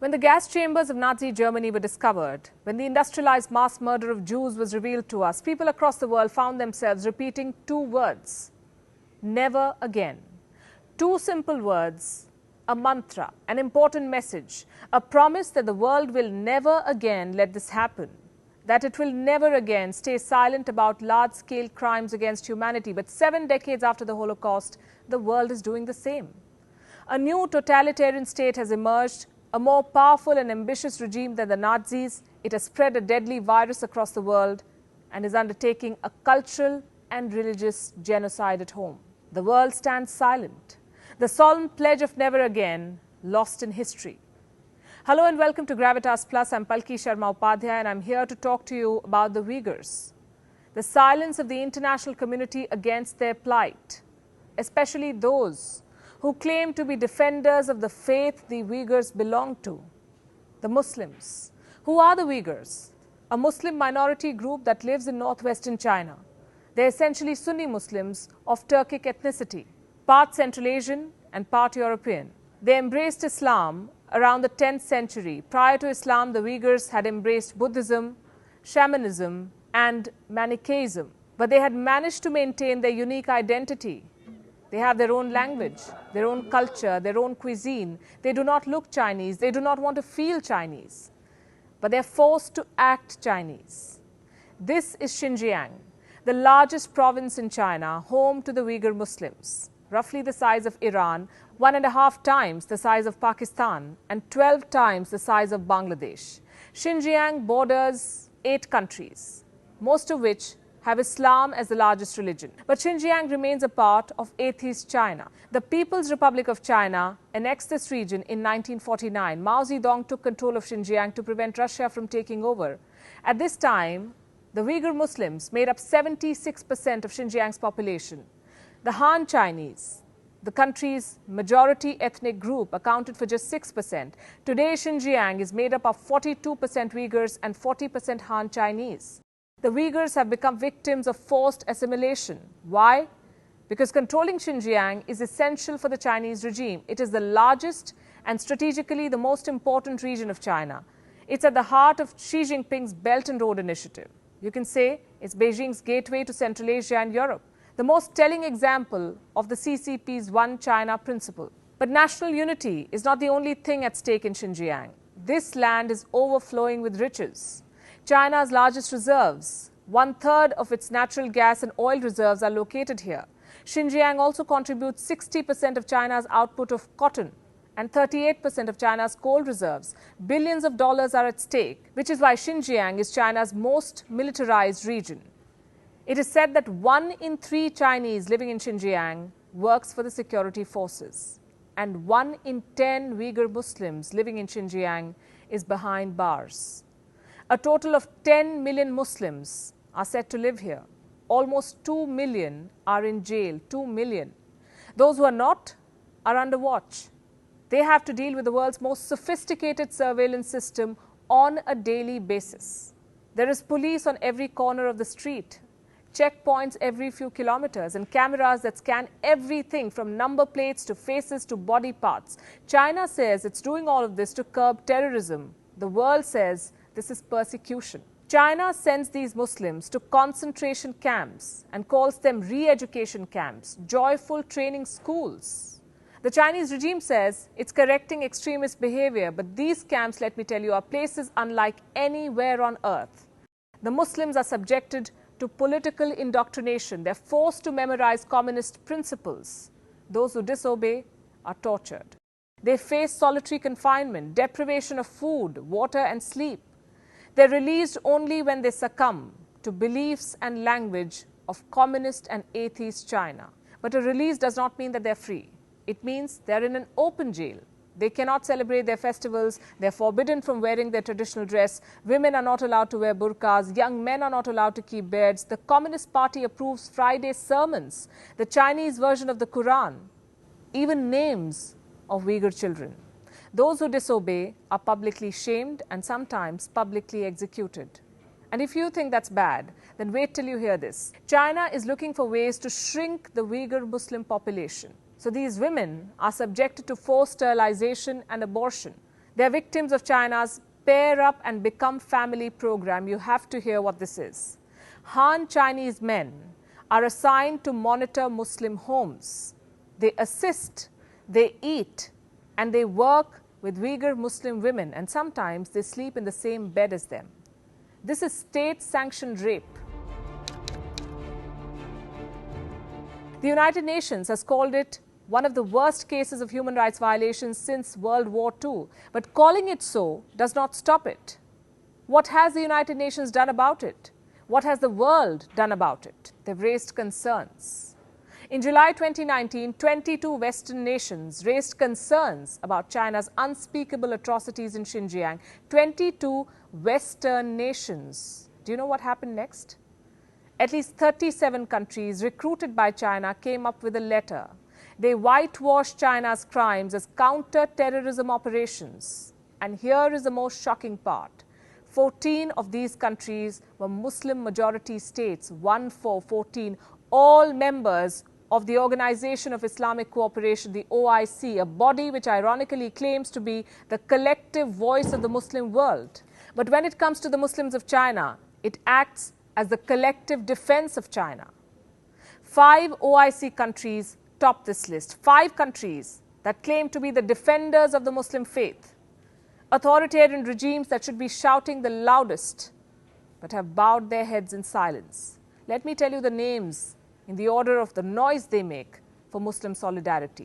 When the gas chambers of Nazi Germany were discovered, when the industrialized mass murder of Jews was revealed to us, people across the world found themselves repeating two words: never again. Two simple words, a mantra, an important message, a promise that the world will never again let this happen, that it will never again stay silent about large-scale crimes against humanity. But 7 decades after the Holocaust, the world is doing the same. A new totalitarian state has emerged, a more powerful and ambitious regime than the Nazis. It has spread a deadly virus across the world and is undertaking a cultural and religious genocide at home. The world stands silent. The solemn pledge of never again, lost in history. Hello and welcome to Gravitas Plus. I'm Palki Sharma Upadhyay and I'm here to talk to you about the Uyghurs. The silence of the international community against their plight, especially those who claim to be defenders of the faith the Uyghurs belong to, the Muslims. Who are the Uyghurs? A Muslim minority group that lives in northwestern China. They're essentially Sunni Muslims of Turkic ethnicity, part Central Asian and part European. They embraced Islam around the 10th century. Prior to Islam, the Uyghurs had embraced Buddhism, shamanism, and Manichaeism. But they had managed to maintain their unique identity. They have their own language, their own culture, their own cuisine. They do not look Chinese. They do not want to feel Chinese. But they're forced to act Chinese. This is Xinjiang, the largest province in China, home to the Uyghur Muslims, roughly the size of Iran, 1.5 times the size of Pakistan, and 12 times the size of Bangladesh. Xinjiang borders 8 countries, most of which have Islam as the largest religion. But Xinjiang remains a part of atheist China. The People's Republic of China annexed this region in 1949. Mao Zedong took control of Xinjiang to prevent Russia from taking over. At this time, the Uyghur Muslims made up 76% of Xinjiang's population. The Han Chinese, the country's majority ethnic group, accounted for just 6%. Today, Xinjiang is made up of 42% Uyghurs and 40% Han Chinese. The Uyghurs have become victims of forced assimilation. Why? Because controlling Xinjiang is essential for the Chinese regime. It is the largest and strategically the most important region of China. It's at the heart of Xi Jinping's Belt and Road Initiative. You can say it's Beijing's gateway to Central Asia and Europe, the most telling example of the CCP's One China principle. But national unity is not the only thing at stake in Xinjiang. This land is overflowing with riches. China's largest reserves, 1/3 of its natural gas and oil reserves, are located here. Xinjiang also contributes 60% of China's output of cotton and 38% of China's coal reserves. Billions of dollars are at stake, which is why Xinjiang is China's most militarized region. It is said that 1 in 3 Chinese living in Xinjiang works for the security forces, and 1 in 10 Uyghur Muslims living in Xinjiang is behind bars. A total of 10 million Muslims are said to live here. Almost 2 million are in jail, 2 million. Those who are not are under watch. They have to deal with the world's most sophisticated surveillance system on a daily basis. There is police on every corner of the street, checkpoints every few kilometers, and cameras that scan everything from number plates to faces to body parts. China says it's doing all of this to curb terrorism. The world says this is persecution. China sends these Muslims to concentration camps and calls them re-education camps, joyful training schools. The Chinese regime says it's correcting extremist behavior, but these camps, let me tell you, are places unlike anywhere on earth. The Muslims are subjected to political indoctrination. They're forced to memorize communist principles. Those who disobey are tortured. They face solitary confinement, deprivation of food, water, and sleep. They're released only when they succumb to beliefs and language of communist and atheist China. But a release does not mean that they're free. It means they're in an open jail. They cannot celebrate their festivals. They're forbidden from wearing their traditional dress. Women are not allowed to wear burqas. Young men are not allowed to keep beards. The Communist Party approves Friday sermons, the Chinese version of the Quran, even names of Uyghur children. Those who disobey are publicly shamed and sometimes publicly executed. And if you think that's bad, then wait till you hear this. China is looking for ways to shrink the Uyghur Muslim population. So these women are subjected to forced sterilization and abortion. They are victims of China's pair up and become family program. You have to hear what this is. Han Chinese men are assigned to monitor Muslim homes. They assist, they eat, and they work with Uyghur Muslim women, and sometimes they sleep in the same bed as them. This is state-sanctioned rape. The United Nations has called it one of the worst cases of human rights violations since World War II. But calling it so does not stop it. What has the United Nations done about it? What has the world done about it? They've raised concerns. In July 2019, 22 Western nations raised concerns about China's unspeakable atrocities in Xinjiang. 22 Western nations. Do you know what happened next? At least 37 countries recruited by China came up with a letter. They whitewashed China's crimes as counter-terrorism operations. And here is the most shocking part. 14 of these countries were Muslim-majority states, 14, all members of the Organization of Islamic Cooperation, the OIC, a body which ironically claims to be the collective voice of the Muslim world. But when it comes to the Muslims of China, it acts as the collective defense of China. 5 OIC countries top this list. 5 countries that claim to be the defenders of the Muslim faith. Authoritarian regimes that should be shouting the loudest, but have bowed their heads in silence. Let me tell you the names in the order of the noise they make for Muslim solidarity.